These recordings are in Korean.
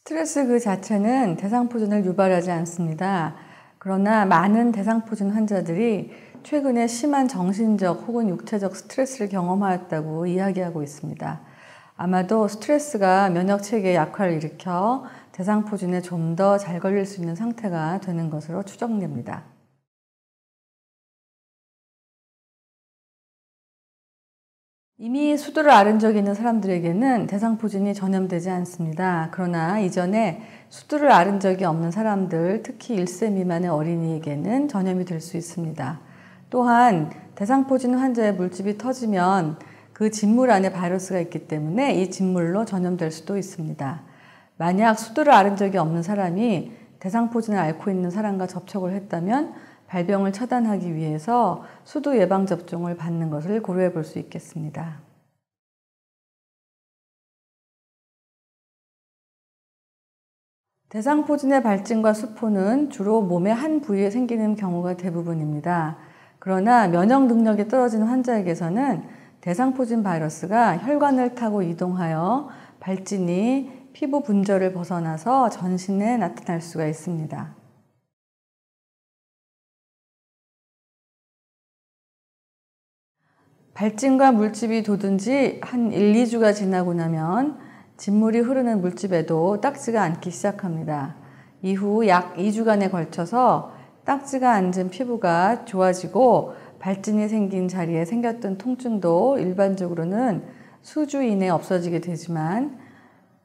스트레스 그 자체는 대상포진을 유발하지 않습니다. 그러나 많은 대상포진 환자들이 최근에 심한 정신적 혹은 육체적 스트레스를 경험하였다고 이야기하고 있습니다. 아마도 스트레스가 면역체계에 약화를 일으켜 대상포진에 좀 더 잘 걸릴 수 있는 상태가 되는 것으로 추정됩니다. 이미 수두를 앓은 적이 있는 사람들에게는 대상포진이 전염되지 않습니다. 그러나 이전에 수두를 앓은 적이 없는 사람들, 특히 1세 미만의 어린이에게는 전염이 될 수 있습니다. 또한 대상포진 환자의 물집이 터지면 그 진물 안에 바이러스가 있기 때문에 이 진물로 전염될 수도 있습니다. 만약 수두를 앓은 적이 없는 사람이 대상포진을 앓고 있는 사람과 접촉을 했다면 발병을 차단하기 위해서 수두 예방접종을 받는 것을 고려해 볼 수 있겠습니다. 대상포진의 발진과 수포는 주로 몸의 한 부위에 생기는 경우가 대부분입니다. 그러나 면역 능력이 떨어진 환자에게서는 대상포진 바이러스가 혈관을 타고 이동하여 발진이 피부 분절을 벗어나서 전신에 나타날 수가 있습니다. 발진과 물집이 돋은 지 한 1, 2주가 지나고 나면 진물이 흐르는 물집에도 딱지가 앉기 시작합니다. 이후 약 2주간에 걸쳐서 딱지가 앉은 피부가 좋아지고 발진이 생긴 자리에 생겼던 통증도 일반적으로는 수주 이내에 없어지게 되지만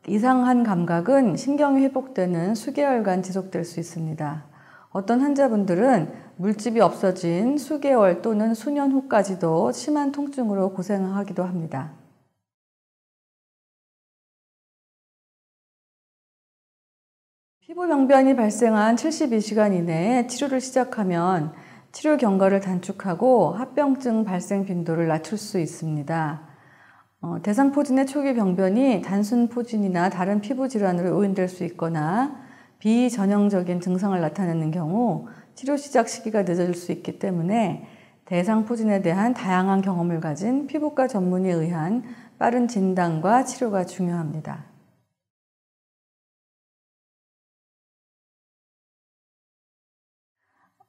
이상한 감각은 신경이 회복되는 수개월간 지속될 수 있습니다. 어떤 환자분들은 물집이 없어진 수개월 또는 수년 후까지도 심한 통증으로 고생하기도 합니다. 피부 병변이 발생한 72시간 이내에 치료를 시작하면 치료 경과를 단축하고 합병증 발생 빈도를 낮출 수 있습니다. 대상포진의 초기 병변이 단순 포진이나 다른 피부 질환으로 요인될 수 있거나 비전형적인 증상을 나타내는 경우 치료 시작 시기가 늦어질 수 있기 때문에 대상포진에 대한 다양한 경험을 가진 피부과 전문의에 의한 빠른 진단과 치료가 중요합니다.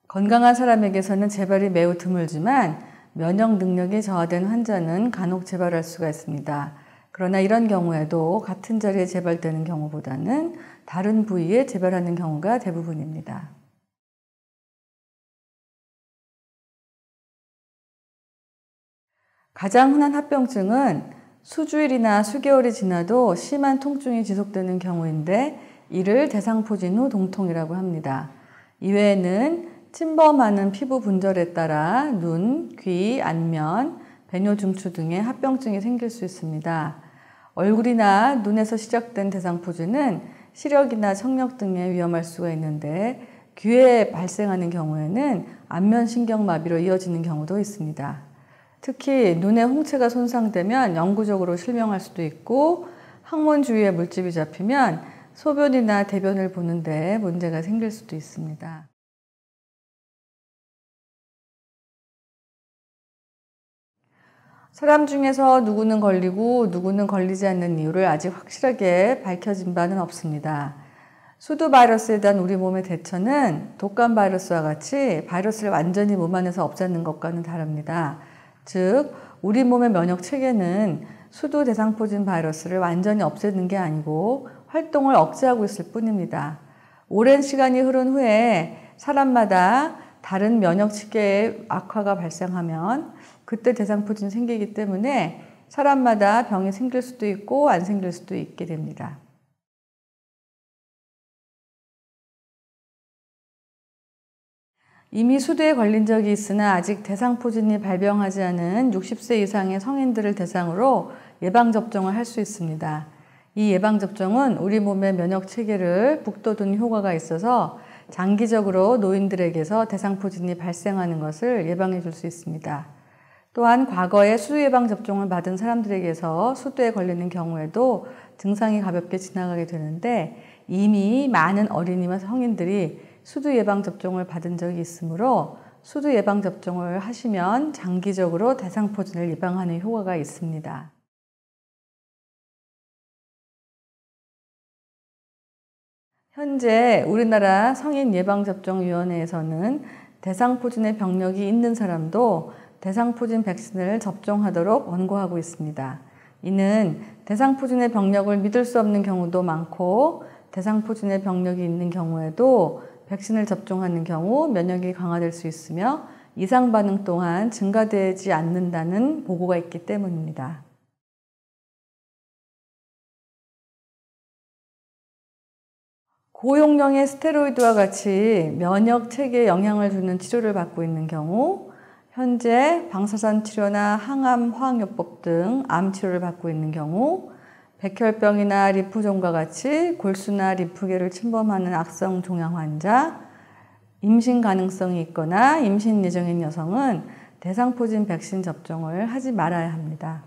건강한 사람에게서는 재발이 매우 드물지만 면역 능력이 저하된 환자는 간혹 재발할 수가 있습니다. 그러나 이런 경우에도 같은 자리에 재발되는 경우보다는 다른 부위에 재발하는 경우가 대부분입니다. 가장 흔한 합병증은 수주일이나 수개월이 지나도 심한 통증이 지속되는 경우인데 이를 대상포진 후 동통이라고 합니다. 이외에는 침범하는 피부 분절에 따라 눈, 귀, 안면, 배뇨 중추 등의 합병증이 생길 수 있습니다. 얼굴이나 눈에서 시작된 대상포진은 시력이나 청력 등에 위험할 수가 있는데 귀에 발생하는 경우에는 안면신경마비로 이어지는 경우도 있습니다. 특히 눈의 홍채가 손상되면 영구적으로 실명할 수도 있고 항문 주위에 물집이 잡히면 소변이나 대변을 보는데 문제가 생길 수도 있습니다. 사람 중에서 누구는 걸리고 누구는 걸리지 않는 이유를 아직 확실하게 밝혀진 바는 없습니다. 수두 바이러스에 대한 우리 몸의 대처는 독감 바이러스와 같이 바이러스를 완전히 몸 안에서 없애는 것과는 다릅니다. 즉, 우리 몸의 면역 체계는 수두 대상포진 바이러스를 완전히 없애는 게 아니고 활동을 억제하고 있을 뿐입니다. 오랜 시간이 흐른 후에 사람마다 다른 면역 체계의 악화가 발생하면 그때 대상포진이 생기기 때문에 사람마다 병이 생길 수도 있고 안 생길 수도 있게 됩니다. 이미 수두에 걸린 적이 있으나 아직 대상포진이 발병하지 않은 60세 이상의 성인들을 대상으로 예방접종을 할 수 있습니다. 이 예방접종은 우리 몸의 면역체계를 북돋우는 효과가 있어서 장기적으로 노인들에게서 대상포진이 발생하는 것을 예방해 줄 수 있습니다. 또한 과거에 수두 예방접종을 받은 사람들에게서 수두에 걸리는 경우에도 증상이 가볍게 지나가게 되는데 이미 많은 어린이와 성인들이 수두 예방접종을 받은 적이 있으므로 수두 예방접종을 하시면 장기적으로 대상포진을 예방하는 효과가 있습니다. 현재 우리나라 성인예방접종위원회에서는 대상포진의 병력이 있는 사람도 대상포진 백신을 접종하도록 권고하고 있습니다. 이는 대상포진의 병력을 믿을 수 없는 경우도 많고 대상포진의 병력이 있는 경우에도 백신을 접종하는 경우 면역이 강화될 수 있으며 이상반응 또한 증가되지 않는다는 보고가 있기 때문입니다. 고용량의 스테로이드와 같이 면역 체계에 영향을 주는 치료를 받고 있는 경우, 현재 방사선 치료나 항암 화학요법 등 암 치료를 받고 있는 경우, 백혈병이나 리프종과 같이 골수나 리프계를 침범하는 악성 종양 환자, 임신 가능성이 있거나 임신 예정인 여성은 대상포진 백신 접종을 하지 말아야 합니다.